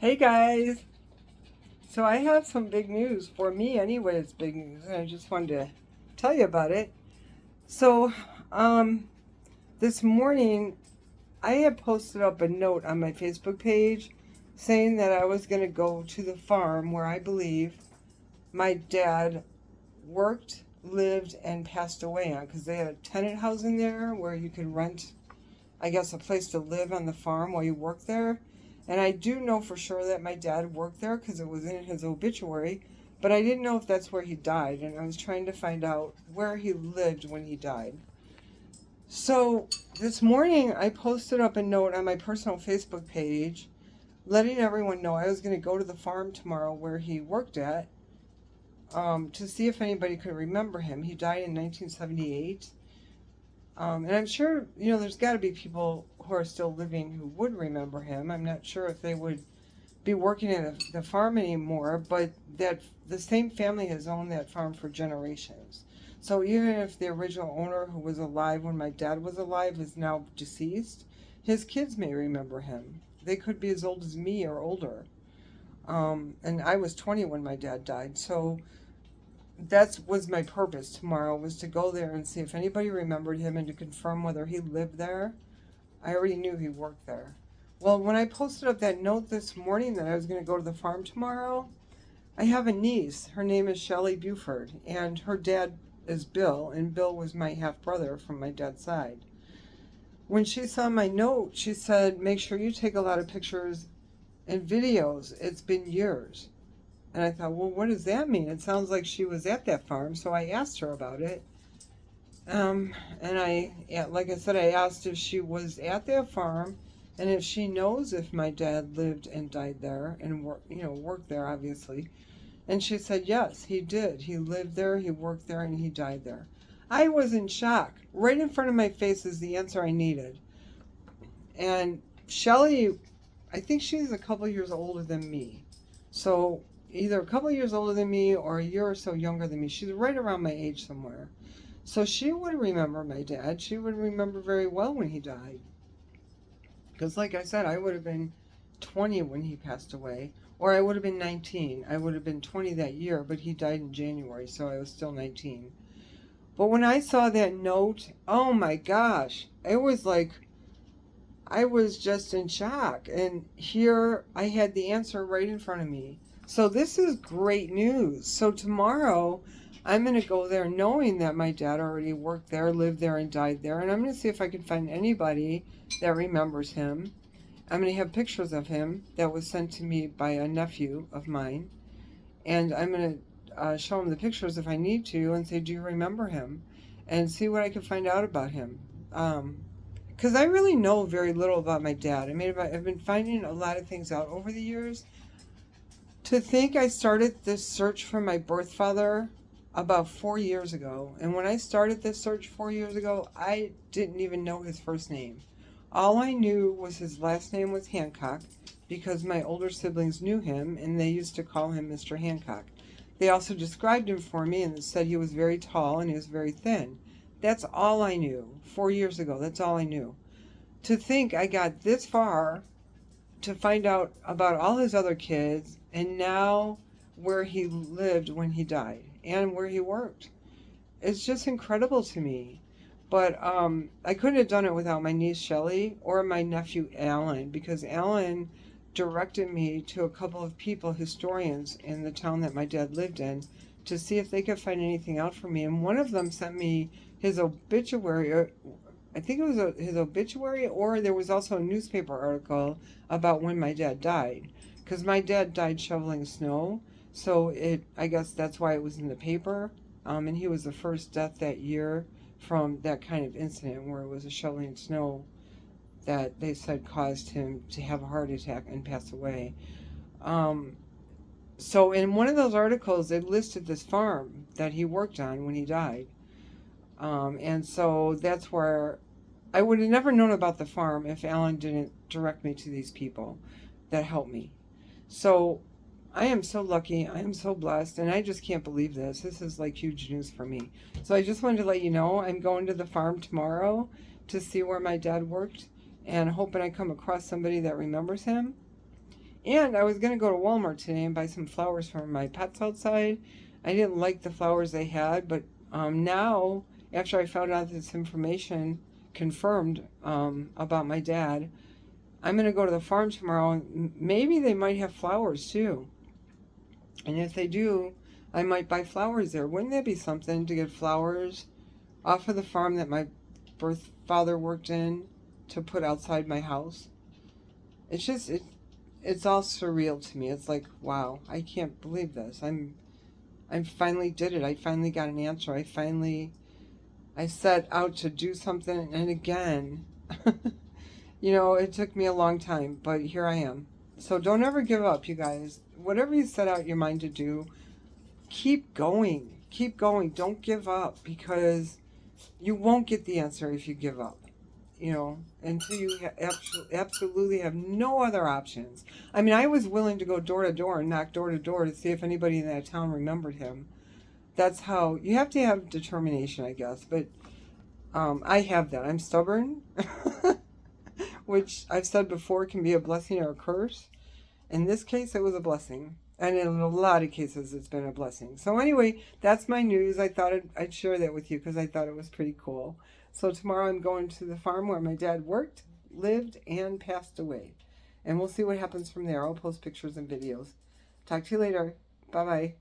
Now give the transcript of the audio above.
Hey guys! So I have some big news. For me anyway, it's big news, and I just wanted to tell you about it. So, um, this morning I had posted up a note on my Facebook page saying that I was going to go to the farm where I believe my dad worked, lived, and passed away on, because they had a tenant housing there where you could rent, I guess, a place to live on the farm while you work there. And I do know for sure that my dad worked there because it was in his obituary, but I didn't know if that's where he died. And I was trying to find out where he lived when he died. So this morning I posted up a note on my personal Facebook page letting everyone know I was going to go to the farm tomorrow where he worked at, to see if anybody could remember him. He died in 1978. And I'm sure, there's got to be people who are still living who would remember him. I'm not sure if they would be working at the farm anymore, but that the same family has owned that farm for generations. So even if the original owner, who was alive when my dad was alive, is now deceased, his kids may remember him. They could be as old as me or older. And I was 20 when my dad died, so that was my purpose tomorrow, was to go there and see if anybody remembered him and to confirm whether he lived there. I already knew he worked there. Well, when I posted up that note this morning that I was going to go to the farm tomorrow, I have a niece. Her name is Shelley Buford, and her dad is Bill, and Bill was my half brother from my dad's side. When she saw my note, she said, make sure you take a lot of pictures and videos. It's been years. And I thought, well, what does that mean? It sounds like she was at that farm. So I asked her about it. And like I said, I asked if she was at that farm and if she knows if my dad lived and died there and worked there, obviously. And she said, yes, he did. He lived there, he worked there, and he died there. I was in shock. Right in front of my face is the answer I needed. And Shelley, I think she's a couple years older than me. So either a couple years older than me or a year or so younger than me. She's right around my age somewhere. So she would remember my dad. She would remember very well when he died. Because like I said, I would have been 20 when he passed away. Or I would have been 19. I would have been 20 that year, but he died in January, so I was still 19. But when I saw that note, oh my gosh, it was like, I was just in shock. And here I had the answer right in front of me. So this is great news. So tomorrow I'm going to go there knowing that my dad already worked there, lived there, and died there. And I'm going to see if I can find anybody that remembers him. I'm going to have pictures of him that was sent to me by a nephew of mine. And I'm going to show him the pictures if I need to and say, do you remember him? And see what I can find out about him. Because I really know very little about my dad. I've been finding a lot of things out over the years. To think I started this search for my birth father about 4 years ago. And when I started this search 4 years ago, I didn't even know his first name. All I knew was his last name was Hancock, because my older siblings knew him and they used to call him Mr. Hancock. They also described him for me and said he was very tall and he was very thin. That's all I knew 4 years ago. That's all I knew. To think I got this far to find out about all his other kids and now where he lived when he died and where he worked. It's just incredible to me. But I couldn't have done it without my niece Shelley or my nephew Alan, because Alan directed me to a couple of people, historians in the town that my dad lived in, to see if they could find anything out for me. And one of them sent me his obituary, or I think it was his obituary, or there was also a newspaper article about when my dad died. Because my dad died shoveling snow, so I guess that's why it was in the paper. And he was the first death that year from that kind of incident where it was a shoveling snow that they said caused him to have a heart attack and pass away. So in one of those articles, they listed this farm that he worked on when he died. And so that's where I would have never known about the farm if Alan didn't direct me to these people that helped me. So I am so lucky. I am so blessed. And I just can't believe this. This is like huge news for me. So I just wanted to let you know I'm going to the farm tomorrow to see where my dad worked and hoping I come across somebody that remembers him. And I was going to go to Walmart today and buy some flowers for my pets outside. I didn't like the flowers they had, but now, after I found out this information confirmed about my dad, I'm going to go to the farm tomorrow, and maybe they might have flowers too. And if they do, I might buy flowers there. Wouldn't that be something to get flowers off of the farm that my birth father worked in to put outside my house? It's just, it's all surreal to me. It's like, wow, I can't believe this. I finally did it. I finally got an answer. I set out to do something, and again, it took me a long time, but here I am. So don't ever give up, you guys. Whatever you set out your mind to do, keep going. Keep going. Don't give up, because you won't get the answer if you give up. Until you absolutely have no other options. I mean, I was willing to go door to door and knock door to door to see if anybody in that town remembered him. That's how, you have to have determination, I guess. But I have that. I'm stubborn, which I've said before can be a blessing or a curse. In this case, it was a blessing. And in a lot of cases, it's been a blessing. So anyway, that's my news. I thought I'd share that with you because I thought it was pretty cool. So tomorrow I'm going to the farm where my dad worked, lived, and passed away. And we'll see what happens from there. I'll post pictures and videos. Talk to you later. Bye-bye.